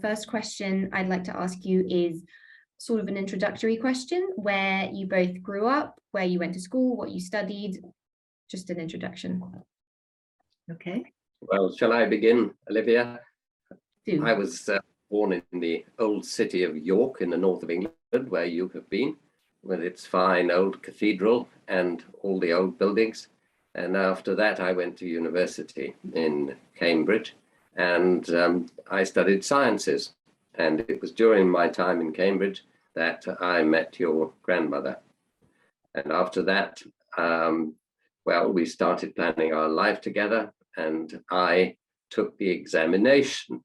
first question I'd like to ask you is sort of an introductory question, where you both grew up, where you went to school, what you studied, just an introduction. Okay. Well, shall I begin, Olivia? Do. I was born in the old city of York in the north of England, where you have been, with its fine old cathedral and all the old buildings. And after that, I went to university in Cambridge, and I studied sciences. And it was during my time in Cambridge that I met your grandmother. And after that, well, we started planning our life together, and I took the examination,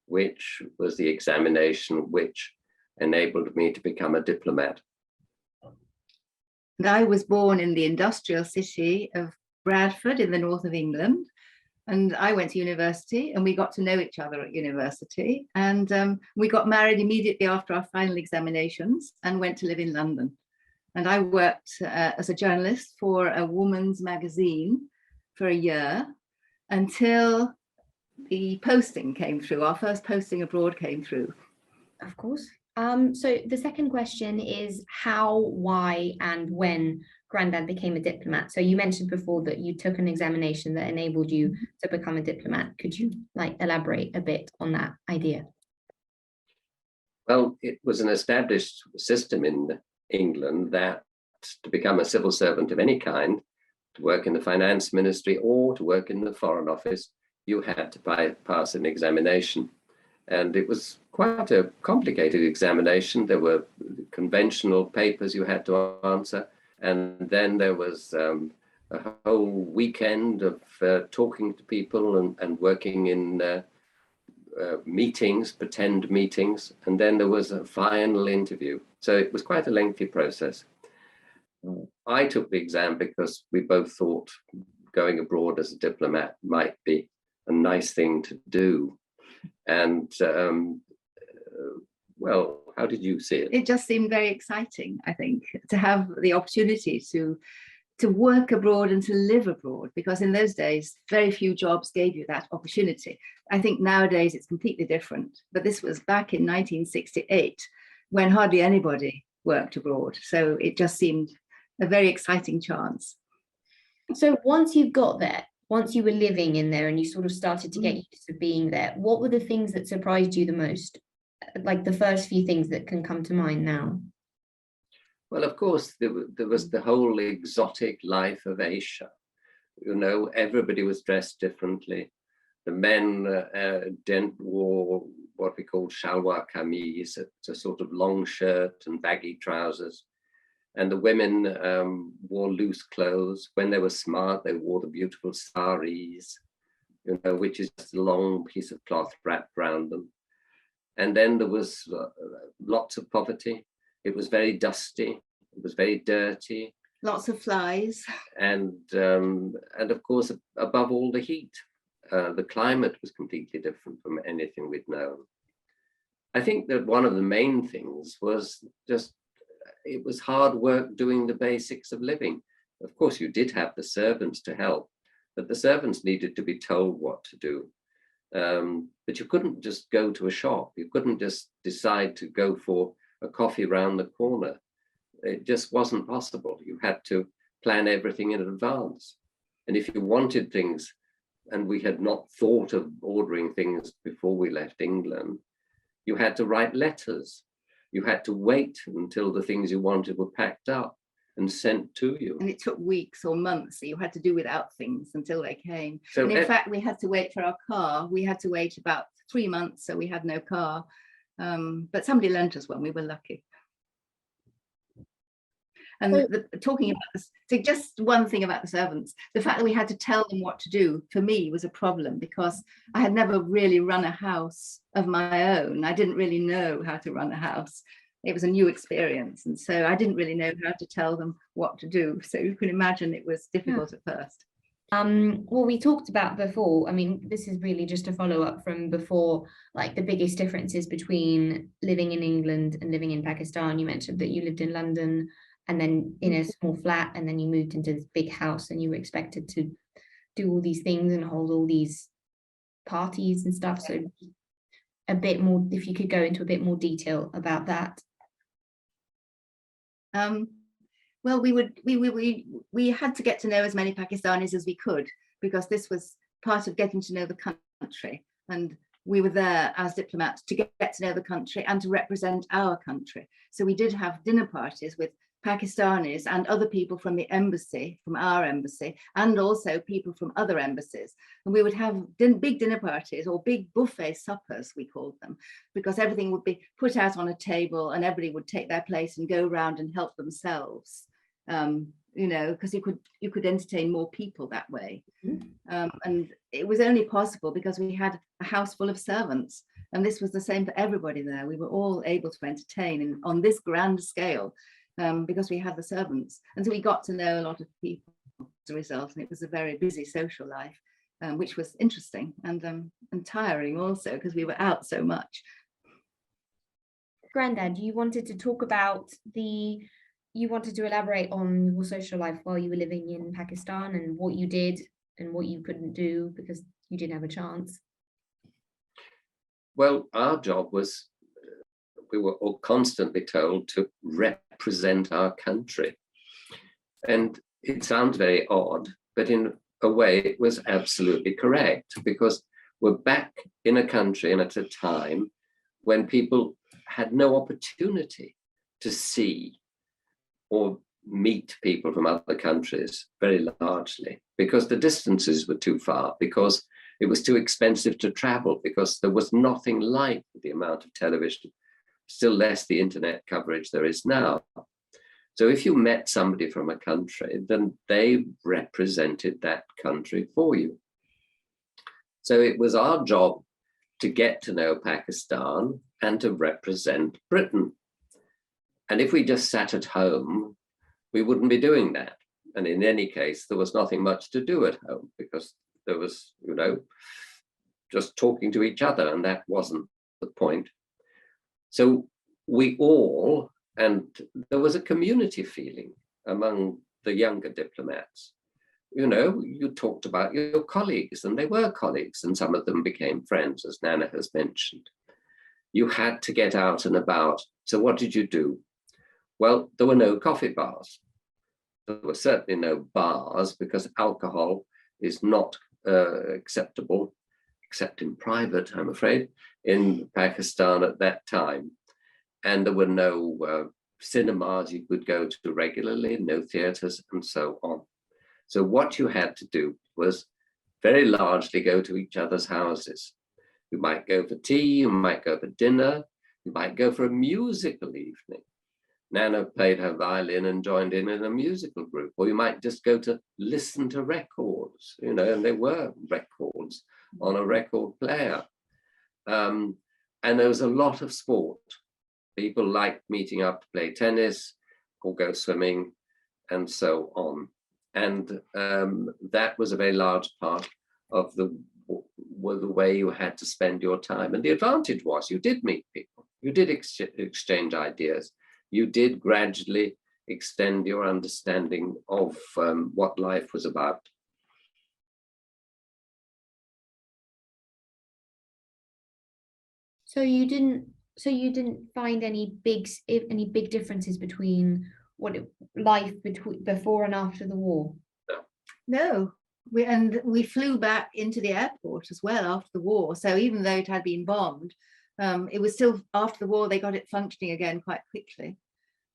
which was the examination which enabled me to become a diplomat. And I was born in the industrial city of Bradford in the north of England. And I went to university, and we got to know each other at university. And we got married immediately after our final examinations and went to live in London. And I worked as a journalist for a woman's magazine for a year until the posting came through. Our first posting abroad came through. Of course. So the second question is how, why, and when Grandad became a diplomat. So you mentioned before that you took an examination that enabled you to become a diplomat. Could you elaborate a bit on that idea? Well, it was an established system in England that to become a civil servant of any kind, to work in the finance ministry or to work in the foreign office, you had to pass an examination. And it was quite a complicated examination. There were conventional papers you had to answer. And then there was a whole weekend of talking to people and working in meetings, pretend meetings. And then there was a final interview. So it was quite a lengthy process. I took the exam because we both thought going abroad as a diplomat might be a nice thing to do. And well, how did you see it? It just seemed very exciting, I think, to have the opportunity to work abroad and to live abroad, because in those days, very few jobs gave you that opportunity. I think nowadays it's completely different, but this was back in 1968 when hardly anybody worked abroad. So it just seemed a very exciting chance. So once you got there, once you were living in there and you sort of started to get used to being there, what were the things that surprised you the most? Like the first few things that can come to mind now? Well, of course, there was the whole exotic life of Asia. You know, everybody was dressed differently. The men wore what we called shalwar kameez, it's a sort of long shirt and baggy trousers. And the women wore loose clothes. When they were smart, they wore the beautiful saris, you know, which is just a long piece of cloth wrapped around them. And then there was lots of poverty. It was very dusty. It was very dirty. Lots of flies. And of course, above all, the heat. The climate was completely different from anything we'd known. I think that one of the main things was just, it was hard work doing the basics of living. Of course, you did have the servants to help, but the servants needed to be told what to do. But you couldn't just go to a shop. You couldn't just decide to go for a coffee round the corner. It just wasn't possible. You had to plan everything in advance. And if you wanted things, and we had not thought of ordering things before we left England, you had to write letters. You had to wait until the things you wanted were packed up and sent to you. And it took weeks or months. So you had to do without things until they came. So and in fact, we had to wait for our car. We had to wait about 3 months, so we had no car. But somebody lent us one. We were lucky. And talking about this, so just one thing about the servants, the fact that we had to tell them what to do, for me, was a problem because I had never really run a house of my own. I didn't really know how to run a house. It was a new experience. And so I didn't really know how to tell them what to do. So you can imagine it was difficult at first. Well, we talked about before, I mean, this is really just a follow-up from before, like the biggest differences between living in England and living in Pakistan. You mentioned that you lived in London and then in a small flat, and then you moved into this big house and you were expected to do all these things and hold all these parties and stuff. So a bit more, if you could go into a bit more detail about that. Well, we had to get to know as many Pakistanis as we could, because this was part of getting to know the country, and we were there as diplomats to get to know the country and to represent our country. So we did have dinner parties with Pakistanis and other people from the embassy, from our embassy, and also people from other embassies. And we would have big dinner parties, or big buffet suppers, we called them, because everything would be put out on a table and everybody would take their place and go around and help themselves. You know, because you could entertain more people that way. And it was only possible because we had a house full of servants, and this was the same for everybody there. We were all able to entertain on this grand scale, because we had the servants. And so we got to know a lot of people as a result, and it was a very busy social life, which was interesting and tiring also, because we were out so much. Grandad, you wanted to talk about you wanted to elaborate on your social life while you were living in Pakistan, and what you did and what you couldn't do because you didn't have a chance. Well, our job was, we were all constantly told to represent our country. And it sounds very odd, but in a way it was absolutely correct, because we're back in a country and at a time when people had no opportunity to see or meet people from other countries, very largely, because the distances were too far, because it was too expensive to travel, because there was nothing like the amount of television, still less the internet coverage there is now. So if you met somebody from a country, then they represented that country for you. So it was our job to get to know Pakistan and to represent Britain. And if we just sat at home, we wouldn't be doing that. And in any case, there was nothing much to do at home, because there was, you know, just talking to each other, and that wasn't the point. So we all, and there was a community feeling among the younger diplomats. You know, you talked about your colleagues, and they were colleagues, and some of them became friends, as Nana has mentioned. You had to get out and about. So what did you do? Well, there were no coffee bars. There were certainly no bars, because alcohol is not acceptable, except in private, I'm afraid, in Pakistan at that time. And there were no cinemas you could go to regularly, no theatres, and so on. So what you had to do was very largely go to each other's houses. You might go for tea, you might go for dinner, you might go for a musical evening. Nana played her violin and joined in a musical group, or you might just go to listen to records, you know, and there were records on a record player. And there was a lot of sport. People liked meeting up to play tennis or go swimming and so on. And that was a very large part of the way you had to spend your time. And the advantage was you did meet people, you did exchange ideas, you did gradually extend your understanding of what life was about. So you didn't find any big differences between life before and after the war? No. We flew back into the airport as well after the war. So even though it had been bombed, it was still, after the war, they got it functioning again quite quickly.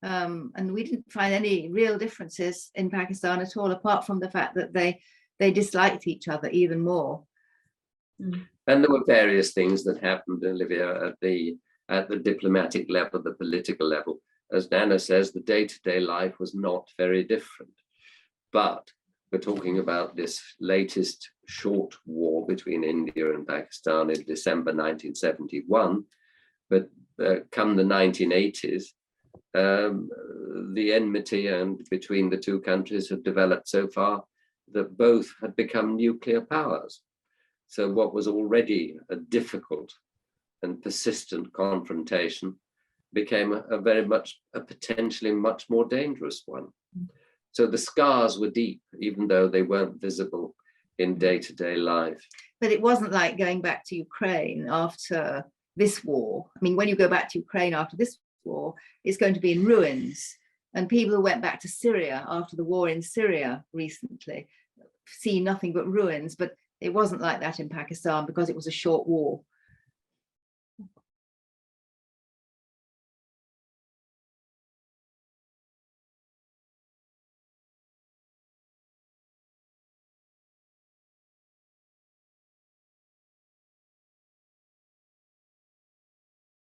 And we didn't find any real differences in Pakistan at all, apart from the fact that they disliked each other even more. And there were various things that happened, Olivia, at the diplomatic level, the political level. As Nana says, the day-to-day life was not very different. But we're talking about this latest short war between India and Pakistan in December 1971. But come the 1980s, the enmity between the two countries had developed so far that both had become nuclear powers. So what was already a difficult and persistent confrontation became a potentially much more dangerous one. So the scars were deep, even though they weren't visible in day-to-day life. But it wasn't like going back to Ukraine after this war. I mean, when you go back to Ukraine after this war, it's going to be in ruins. And people who went back to Syria after the war in Syria recently see nothing but ruins. But it wasn't like that in Pakistan because it was a short war.